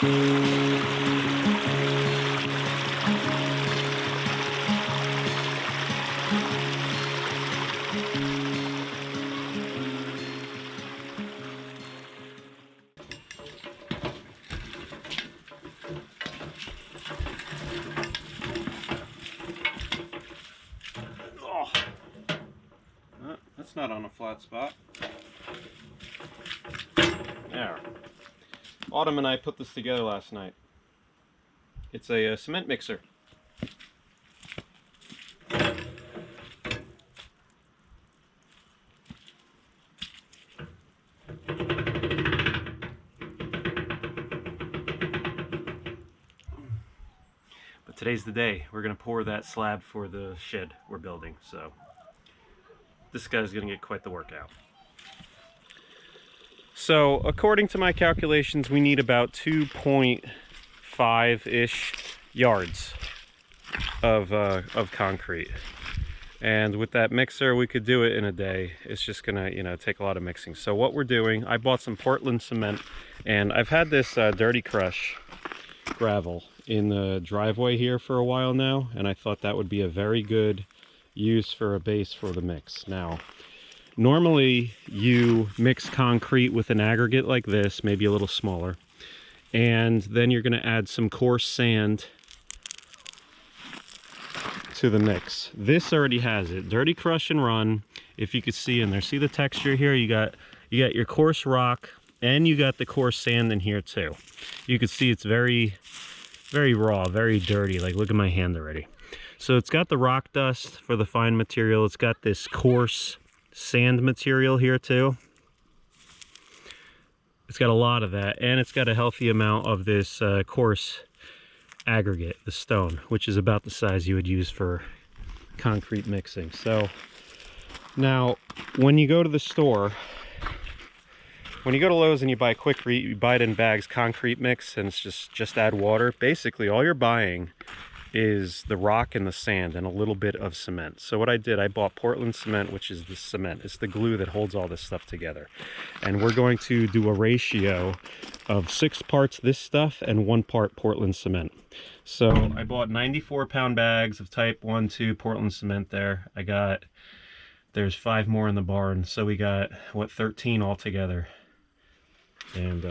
That's not on a flat spot. There. Autumn and I put this together last night. It's a cement mixer. But today's the day. We're going to pour that slab for the shed we're building, so this guy's going to get quite the workout. So according to my calculations, we need about 2.5-ish yards of concrete. And with that mixer, we could do it in a day. It's just gonna, you know, take a lot of mixing. So what we're doing, I bought some Portland cement, and I've had this Dirty Crush gravel in the driveway here for a while now, and I thought that would be a very good use for a base for the mix. Now, normally you mix concrete with an aggregate like this, maybe a little smaller, and then you're going to add some coarse sand to the mix. This already has it. Dirty Crush and Run. If you could see in there, see the texture here? You got your coarse rock, and you got the coarse sand in here too. You can see it's very, very raw, very dirty. Like, look at my hand already. So it's got the rock dust for the fine material. It's got this coarse sand material here too. It's got a lot of that, and it's got a healthy amount of this coarse aggregate, the stone, which is about the size you would use for concrete mixing. So now when you go to the store, when you go to Lowe's and you buy Quikrete, you buy it in bags, concrete mix, and it's just add water. Basically all you're buying is the rock and the sand and a little bit of cement. So what I did, I bought Portland cement, which is the cement. It's the glue that holds all this stuff together. And we're going to do a ratio of 6 parts this stuff and 1 part Portland cement. So I bought 94-pound bags of type 1-2 Portland cement there. There's 5 more in the barn. So we got, what, 13 altogether. And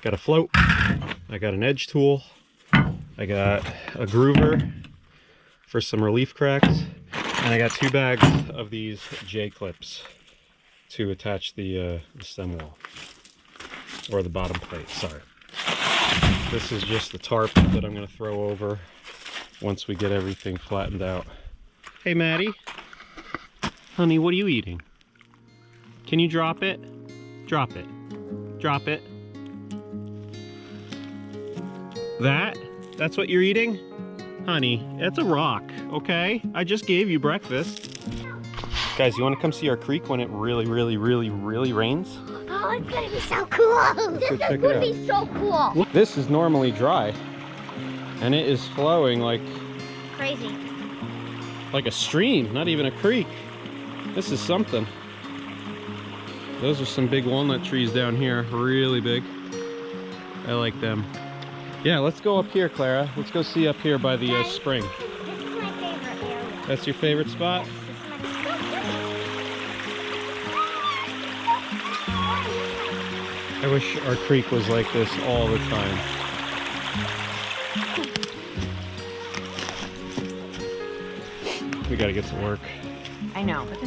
got a float. I got an edge tool. I got a groover for some relief cracks, and I got 2 bags of these J-clips to attach the stem wall, or the bottom plate, sorry. This is just the tarp that I'm going to throw over once we get everything flattened out. Hey Maddie, honey, what are you eating? Can you drop it? Drop it. Drop it. That's what you're eating? Honey, it's a rock, okay? I just gave you breakfast. Guys, you want to come see our creek when it really, really, really, really rains? Oh, it's gonna be so cool! This is gonna be so cool! Look, this is normally dry, and it is flowing like... crazy. Like a stream, not even a creek. This is something. Those are some big walnut trees down here, really big. I like them. Yeah, let's go up here, Clara. Let's go see up here by the spring. This is my favorite area. That's your favorite spot? I wish our creek was like this all the time. We gotta get to work. I know, but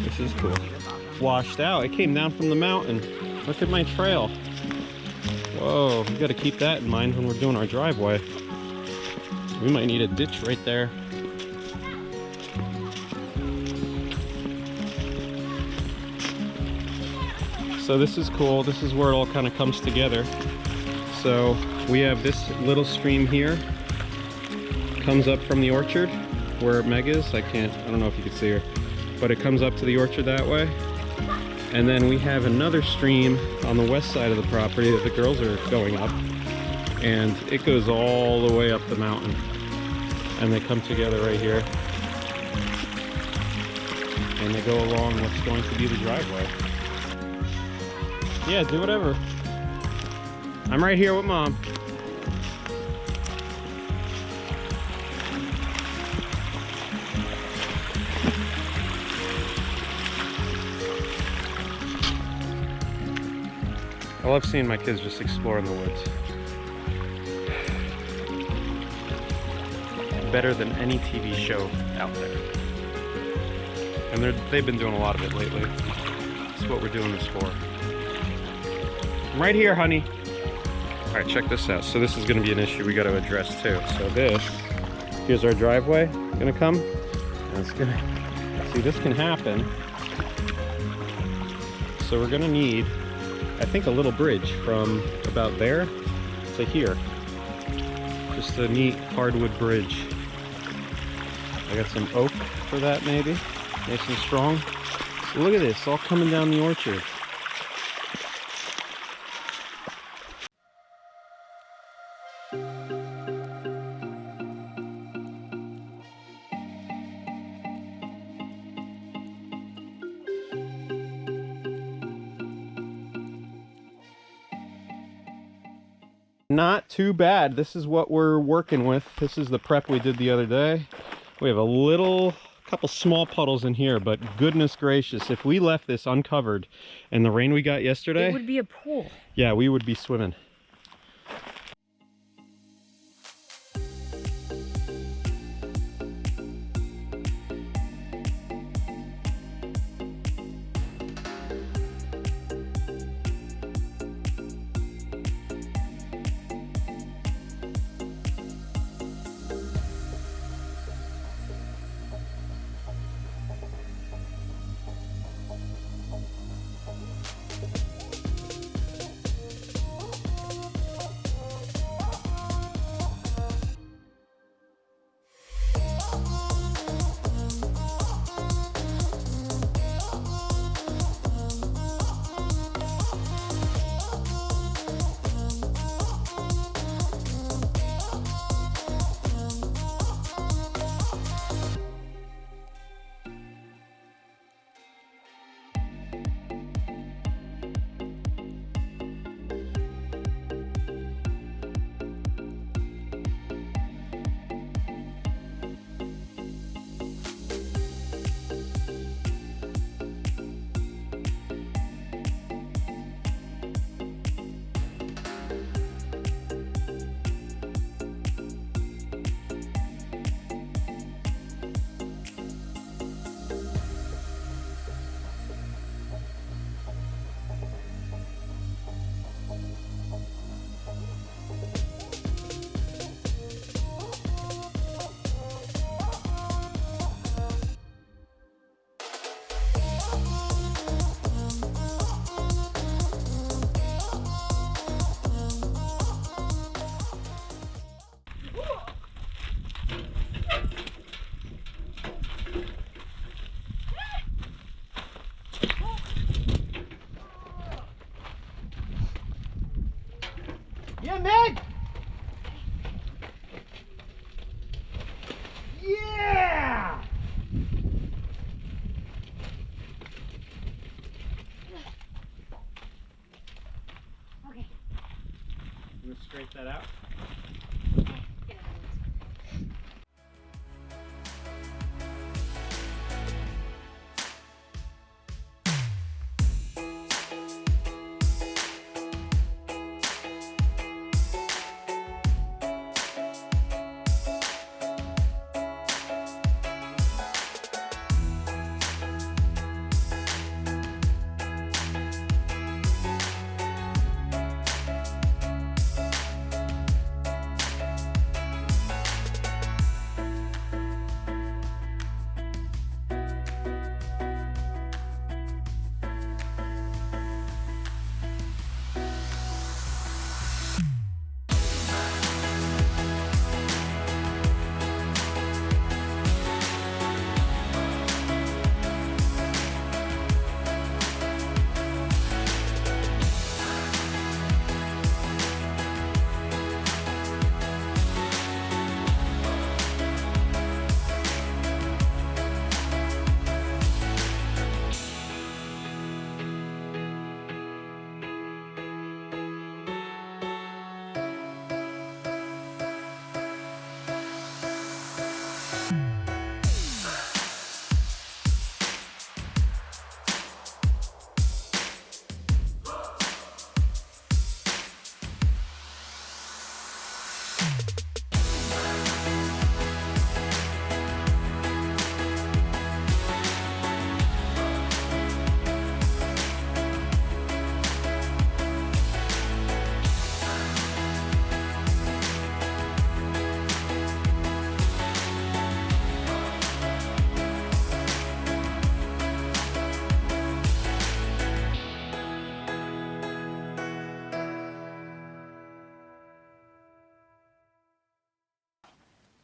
this is cool. This is cool. Washed out. It came down from the mountain. Look at my trail. Whoa, we gotta keep that in mind when we're doing our driveway. We might need a ditch right there. So this is cool. This is where it all kind of comes together. So we have this little stream here. Comes up from the orchard where Meg is. I don't know if you can see her, but it comes up to the orchard that way. And then we have another stream on the west side of the property that the girls are going up, and it goes all the way up the mountain, and they come together right here, and they go along what's going to be the driveway. Yeah, do whatever. I'm right here with Mom. I love seeing my kids just explore in the woods. Better than any TV show out there. And they've been doing a lot of it lately. That's what we're doing this for. I'm right here, honey. All right, check this out. So this is gonna be an issue we gotta address too. So here's our driveway gonna come. And it's gonna, see, this can happen. So we're gonna need, I think, a little bridge from about there to here. Just a neat hardwood bridge. I got some oak for that, maybe. Nice and strong. So look at this, all coming down the orchard. Not too bad. This is what we're working with. This is the prep we did the other day. We have a couple small puddles in here, but goodness gracious, if we left this uncovered and the rain we got yesterday, it would be a pool. Yeah, we would be swimming. Yeah, Meg! Yeah! Okay. You want to scrape that out?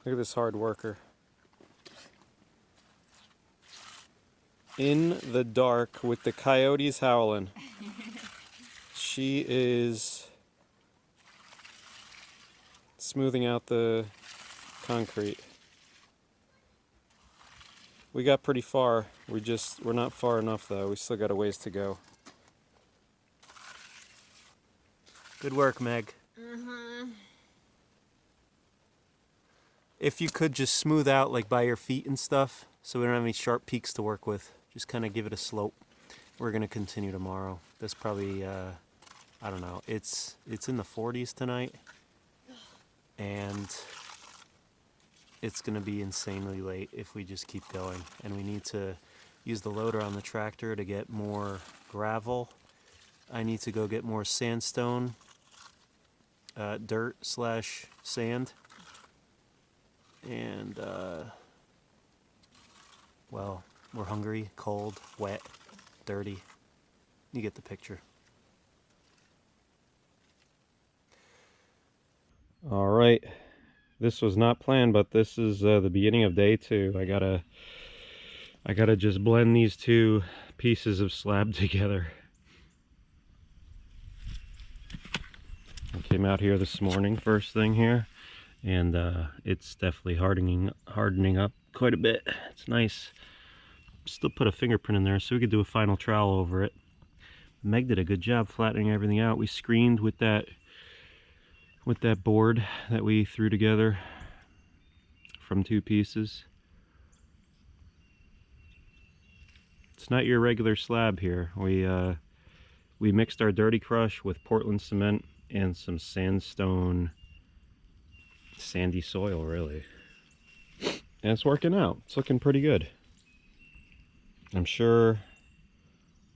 Look at this hard worker. In the dark with the coyotes howling. She is smoothing out the concrete. We got pretty far. We're not far enough though. We still got a ways to go. Good work, Meg. If you could just smooth out like by your feet and stuff, so we don't have any sharp peaks to work with. Just kind of give it a slope. We're gonna continue tomorrow. That's probably, I don't know. It's in the 40s tonight, and it's gonna be insanely late if we just keep going. And we need to use the loader on the tractor to get more gravel. I need to go get more sandstone, dirt / sand, and well, we're hungry, cold, wet, dirty. You get the picture. All right, this was not planned, but this is the beginning of day 2. I gotta just blend these 2 pieces of slab together. I came out here this morning, first thing here, and it's definitely hardening up quite a bit. It's nice. Still put a fingerprint in there so we could do a final trowel over it. Meg did a good job flattening everything out. We screened with that board that we threw together from 2 pieces. It's not your regular slab here. We mixed our dirty crush with Portland cement and some sandstone, sandy soil really, and it's working out. It's looking pretty good. I'm sure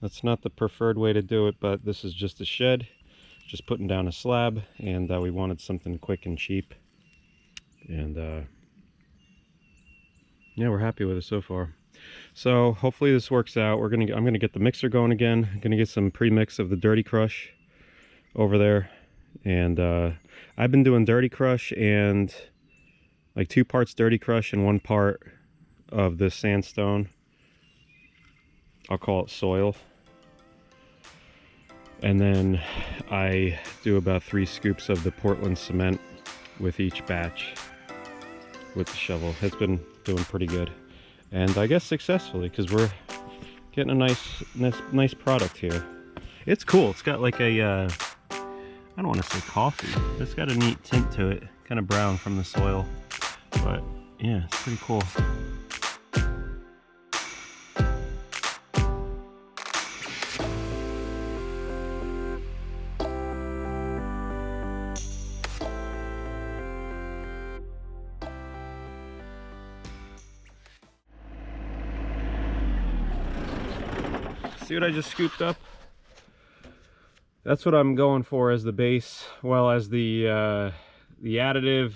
that's not the preferred way to do it, but this is just a shed, just putting down a slab, and we wanted something quick and cheap, and yeah, we're happy with it so far. So hopefully this works out. I'm gonna get the mixer going again. I'm gonna get some pre-mix of the dirty crush over there, and I've been doing dirty crush and like 2 parts dirty crush and 1 part of the sandstone. I'll call it soil. And then I do about 3 scoops of the Portland cement with each batch with the shovel. It's been doing pretty good. And I guess successfully, because we're getting a nice product here. It's cool. It's got like a, I don't want to say coffee. It's got a neat tint to it. Kind of brown from the soil. But yeah, it's pretty cool. See what I just scooped up? That's what I'm going for as the base, well, as the additive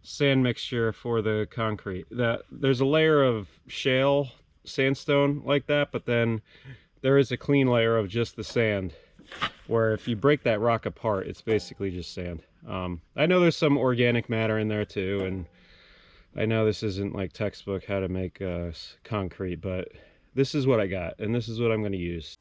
sand mixture for the concrete. There's a layer of shale sandstone like that, but then there is a clean layer of just the sand, where if you break that rock apart, it's basically just sand. I know there's some organic matter in there too, and I know this isn't like textbook how to make concrete, but this is what I got, and this is what I'm going to use.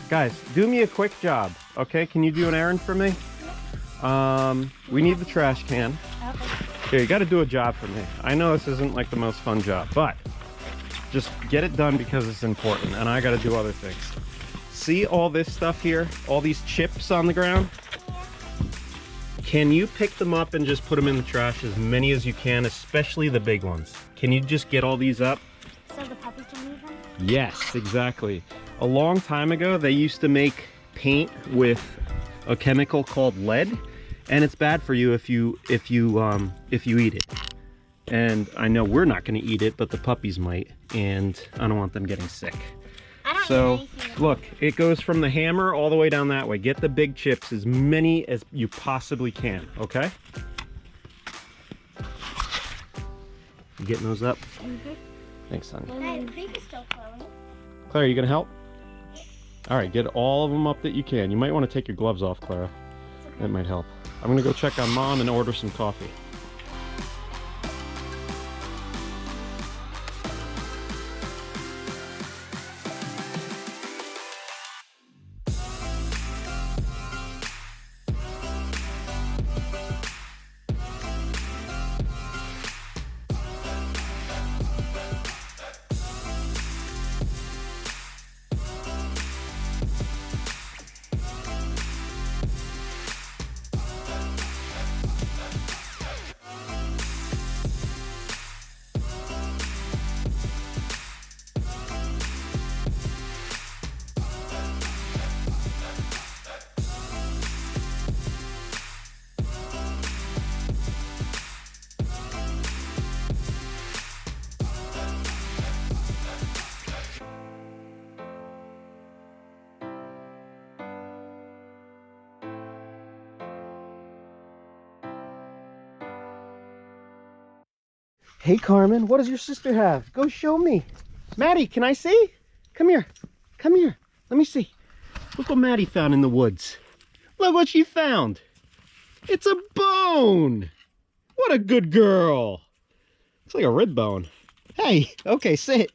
Guys, do me a quick job, okay? Can you do an errand for me? We need the trash can. Here, you got to do a job for me. I know this isn't like the most fun job, but just get it done because it's important, and I got to do other things. See all this stuff here? All these chips on the ground? Can you pick them up and just put them in the trash, as many as you can, especially the big ones? Can you just get all these up? So the puppy can leave them? Yes, exactly. A long time ago, they used to make paint with a chemical called lead, and it's bad for you if you eat it. And I know we're not going to eat it, but the puppies might, and I don't want them getting sick. I don't So eat anything. look, it goes from the hammer all the way down that way. Get the big chips, as many as you possibly can, okay? You getting those up? Mm-hmm. Thanks, honey. Hey, the creek is still flowing. Clara, you gonna help? All right, get all of them up that you can. You might want to take your gloves off, Clara. That might help. I'm gonna go check on Mom and order some coffee. Hey Carmen, what does your sister have? Go show me. Maddie, can I see? Come here. Come here. Let me see. Look what Maddie found in the woods. Look what she found. It's a bone. What a good girl. It's like a rib bone. Hey, okay, sit.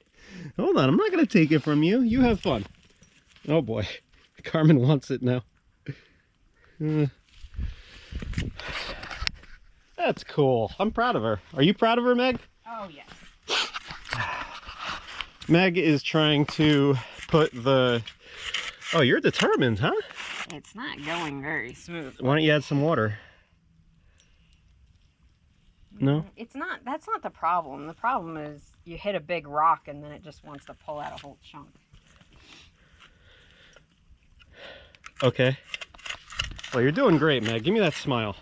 Hold on, I'm not gonna take it from you. You have fun. Oh boy, Carmen wants it now. That's cool. I'm proud of her. Are you proud of her, Meg? Oh, yes. Meg is trying to put the... Oh, you're determined, huh? It's not going very smooth. Why don't you add some water? No? It's not, that's not the problem. The problem is you hit a big rock and then it just wants to pull out a whole chunk. Okay. Well, you're doing great, Meg. Give me that smile.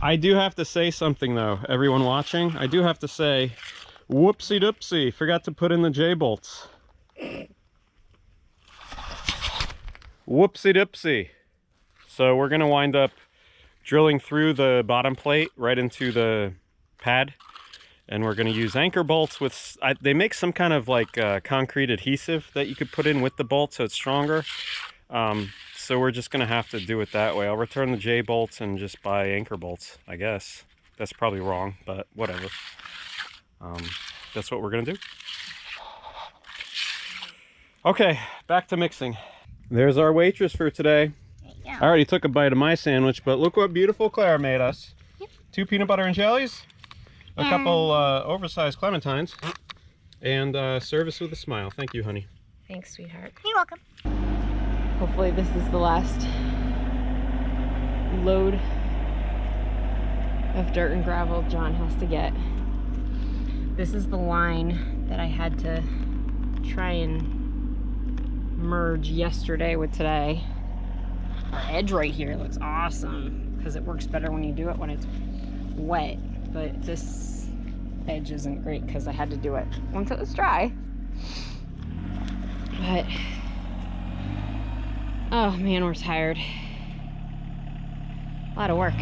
I do have to say something though, everyone watching. I do have to say, whoopsie doopsie, forgot to put in the JBolts. Whoopsie doopsie. So we're gonna wind up drilling through the bottom plate right into the pad, and we're gonna use anchor bolts with, they make some kind of like concrete adhesive that you could put in with the bolt so it's stronger. So we're just gonna have to do it that way. I'll return the JBolts and just buy anchor bolts, I guess. That's probably wrong, but whatever. That's what we're gonna do. Okay, back to mixing. There's our waitress for today. Yeah. I already took a bite of my sandwich, but look what beautiful Clara made us. Yep. 2 peanut butter and jellies, a couple oversized clementines, and service with a smile. Thank you, honey. Thanks, sweetheart. You're welcome. Hopefully this is the last load of dirt and gravel John has to get. This is the line that I had to try and merge yesterday with today. Our edge right here looks awesome because it works better when you do it when it's wet, but this edge isn't great because I had to do it once it was dry. But, oh man, we're tired. A lot of work.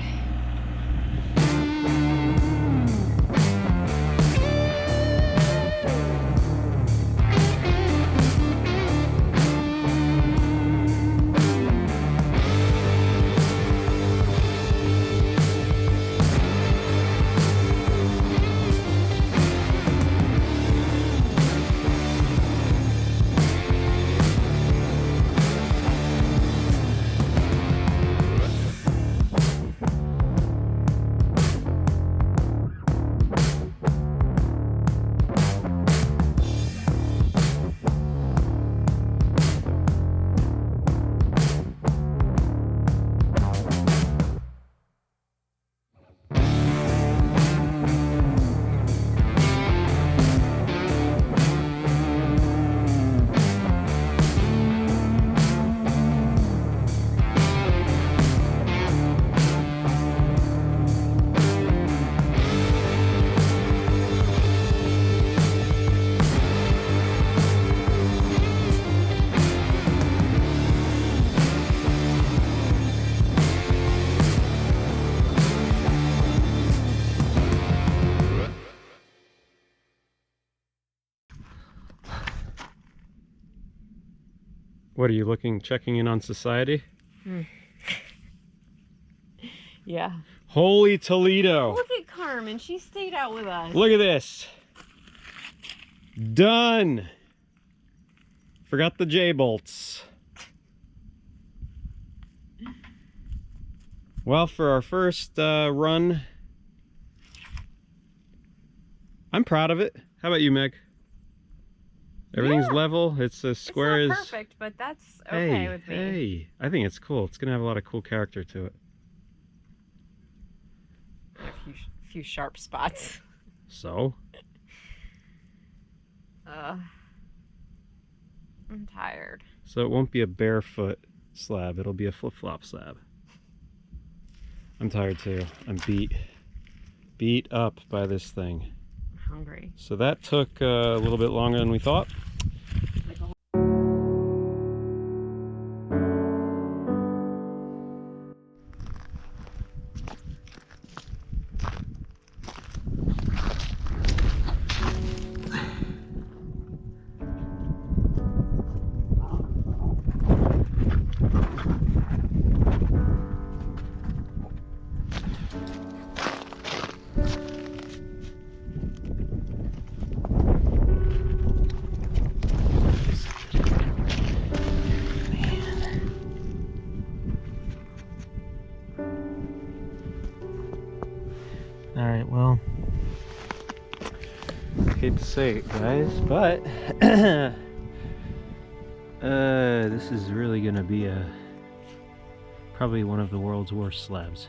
What are you checking in on society? Yeah. Holy Toledo! Look at Carmen, she stayed out with us. Look at this. Done. Forgot the JBolts. Well, for our first run, I'm proud of it. How about you, Meg? Everything's level. It's as square as. It's not perfect, but that's okay with me. Hey, I think it's cool. It's gonna have a lot of cool character to it. A few sharp spots. So. I'm tired. So it won't be a barefoot slab. It'll be a flip-flop slab. I'm tired too. I'm beat up by this thing. I'm hungry. So that took a little bit longer than we thought. Alright, well, I hate to say it, guys, but this is really gonna be probably one of the world's worst slabs.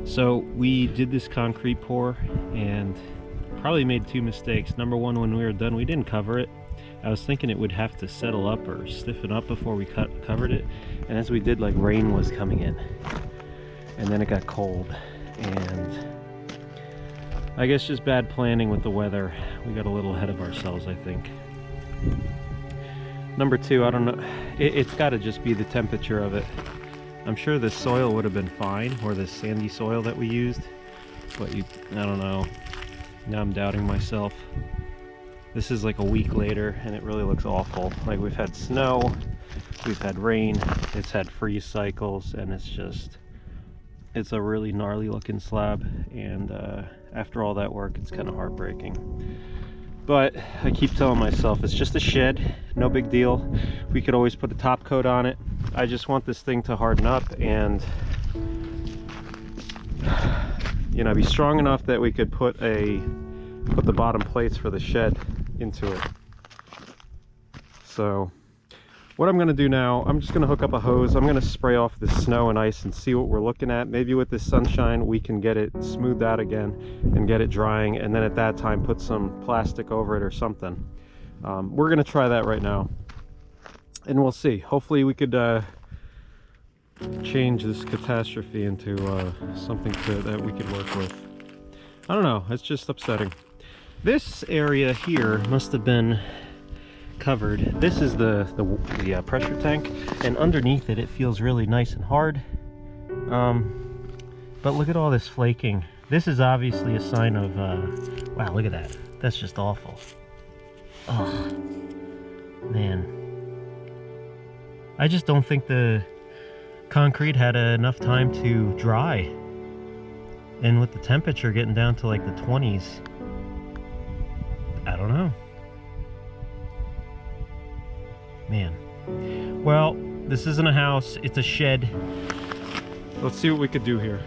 So we did this concrete pour and probably made two mistakes. Number one, when we were done, we didn't cover it. I was thinking it would have to settle up or stiffen up before we covered it, and as we did, like, rain was coming in. And then it got cold, and I guess just bad planning with the weather. We got a little ahead of ourselves, I think. Number two, I don't know, it's got to just be the temperature of it. I'm sure the soil would have been fine, or the sandy soil that we used, but I don't know. Now I'm doubting myself. This is like a week later, and it really looks awful. Like, we've had snow, we've had rain, it's had freeze cycles, and it's a really gnarly looking slab, and after all that work, it's kind of heartbreaking. But I keep telling myself it's just a shed, no big deal. We could always put a top coat on it. I just want this thing to harden up and, you know, be strong enough that we could put the bottom plates for the shed into it. So what I'm going to do now, I'm just going to hook up a hose. I'm going to spray off the snow and ice and see what we're looking at. Maybe with this sunshine we can get it smoothed out again and get it drying, and then at that time put some plastic over it or something. We're going to try that right now, and we'll see. Hopefully we could change this catastrophe into something that we could work with. I don't know, it's just upsetting. This area here must have been covered. This is the pressure tank, and underneath it, it feels really nice and hard. But look at all this flaking. This is obviously a sign of, wow, look at that. That's just awful. Oh, man. I just don't think the concrete had enough time to dry. And with the temperature getting down to like the 20s, I don't know. Man. Well, this isn't a house, it's a shed. Let's see what we could do here.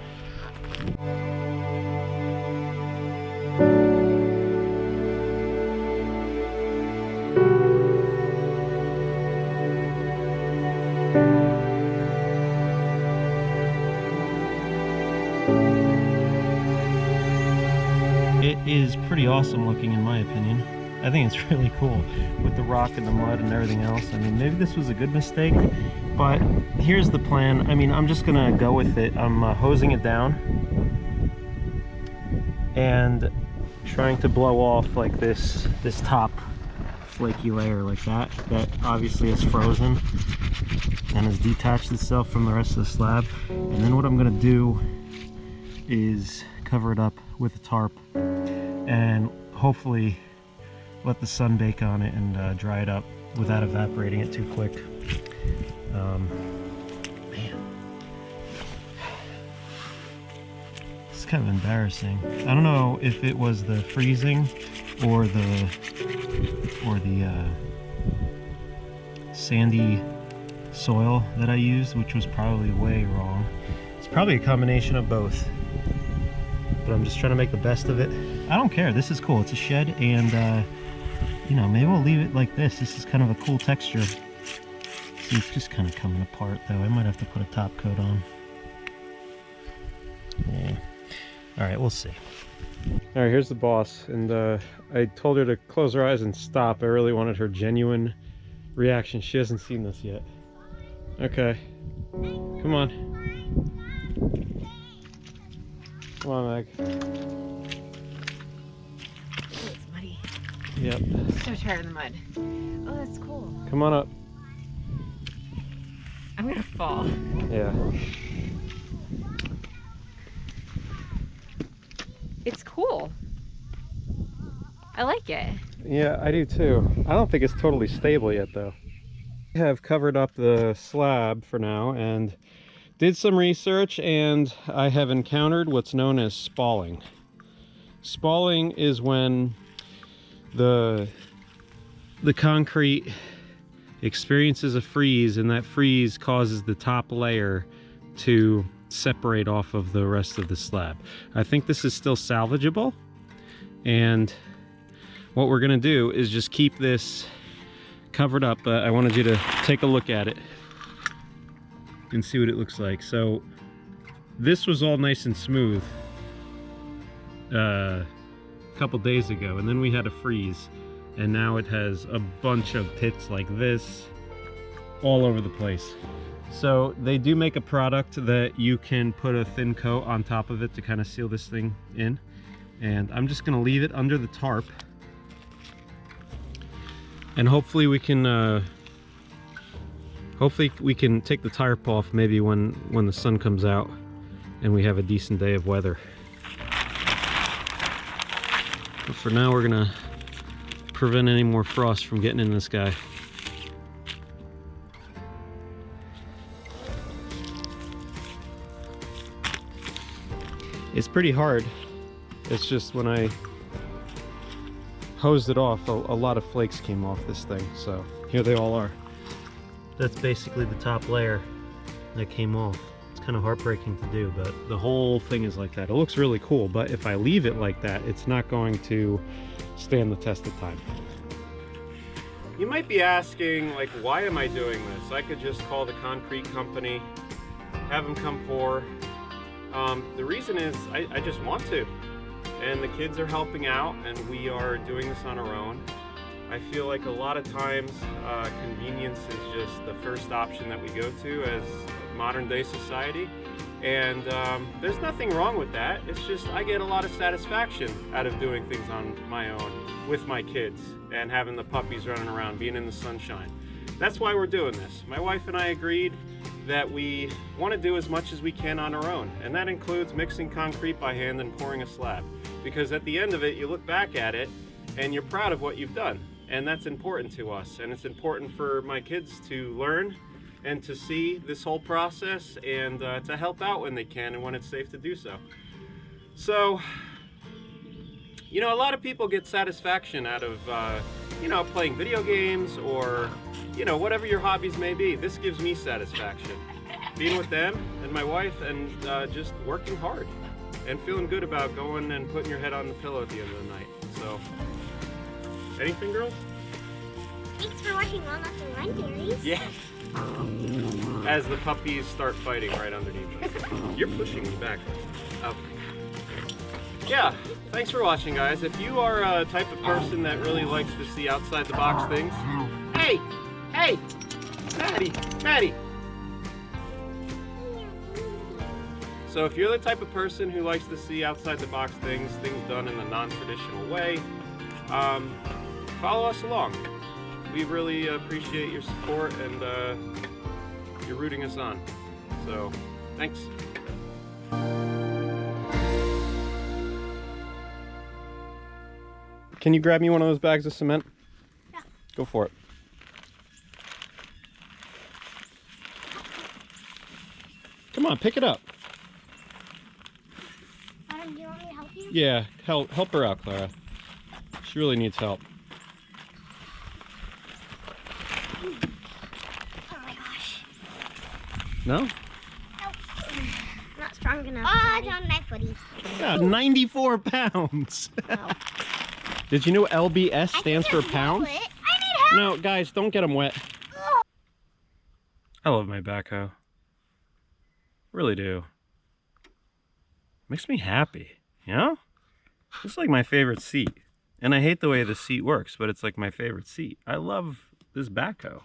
It is pretty awesome looking in my opinion. I think it's really cool with the rock and the mud and everything else. I mean, maybe this was a good mistake, but here's the plan. I mean, I'm just gonna go with it. I'm hosing it down and trying to blow off like this top flaky layer like that obviously is frozen and has detached itself from the rest of the slab. And then what I'm gonna do is cover it up with a tarp and hopefully let the sun bake on it and dry it up without evaporating it too quick. Man, it's kind of embarrassing. I don't know if it was the freezing or the sandy soil that I used, which was probably way wrong. It's probably a combination of both, but I'm just trying to make the best of it. I don't care, this is cool. It's a shed, and you know, maybe we'll leave it like this. This is kind of a cool texture. See, it's just kind of coming apart though. I might have to put a top coat on. Yeah. All right, we'll see. All right, here's the boss, and I told her to close her eyes and stop. I really wanted her genuine reaction. She hasn't seen this yet. Okay, come on. Come on, Meg. Oh, it's muddy. Yep. So tired of the mud. Oh, that's cool. Come on up. I'm gonna fall. Yeah. It's cool. I like it. Yeah, I do too. I don't think it's totally stable yet though. I have covered up the slab for now and did some research, and I have encountered what's known as spalling. Spalling is when the concrete experiences a freeze, and that freeze causes the top layer to separate off of the rest of the slab. I think this is still salvageable, and what we're gonna do is just keep this covered up. I wanted you to take a look at it and see what it looks like. So this was all nice and smooth a couple days ago, and then we had a freeze, and now it has a bunch of pits like this all over the place. So they do make a product that you can put a thin coat on top of it to kind of seal this thing in, and I'm just gonna leave it under the tarp, and hopefully we can take the tarp off maybe when the sun comes out and we have a decent day of weather. But for now, we're gonna prevent any more frost from getting in this guy. It's pretty hard. It's just when I hosed it off, a lot of flakes came off this thing, so here they all are. That's basically the top layer that came off. It's kind of heartbreaking to do, but the whole thing is like that. It looks really cool, but if I leave it like that, it's not going to stand the test of time. You might be asking, like, why am I doing this? I could just call the concrete company, have them come pour. The reason is I just want to, and the kids are helping out, and we are doing this on our own. I feel like a lot of times convenience is just the first option that we go to as modern day society, And there's nothing wrong with that. It's just I get a lot of satisfaction out of doing things on my own with my kids and having the puppies running around, being in the sunshine. That's why we're doing this. My wife and I agreed that we want to do as much as we can on our own, and that includes mixing concrete by hand and pouring a slab. Because at the end of it, you look back at it and you're proud of what you've done, and that's important to us, and it's important for my kids to learn and to see this whole process and to help out when they can and when it's safe to do so. So, you know, a lot of people get satisfaction out of, you know, playing video games or, you know, whatever your hobbies may be. This gives me satisfaction. Being with them and my wife and just working hard and feeling good about going and putting your head on the pillow at the end of the night. So, anything, girls? Thanks for watching Walnuts and Raspberries. Yeah. As the puppies start fighting right underneath us. You're pushing me back. Okay. Yeah, thanks for watching, guys. If you are a type of person that really likes to see outside the box things, hey, Maddie. So if you're the type of person who likes to see outside the box things done in the non-traditional way, follow us along. We really appreciate your support and you're rooting us on. So, thanks. Can you grab me one of those bags of cement? Yeah. Go for it. Come on, pick it up. Adam, do you want me to help you? Yeah, help her out, Clara. She really needs help. Oh my gosh. No? Nope. Not strong enough. Oh, it's on my footy. Yeah, 94 pounds. Oh. Did you know LBS stands for pounds? I need help. No, guys, don't get them wet. I love my backhoe. Really do. Makes me happy, you know? It's like my favorite seat. And I hate the way the seat works, but it's like my favorite seat. I love this backhoe.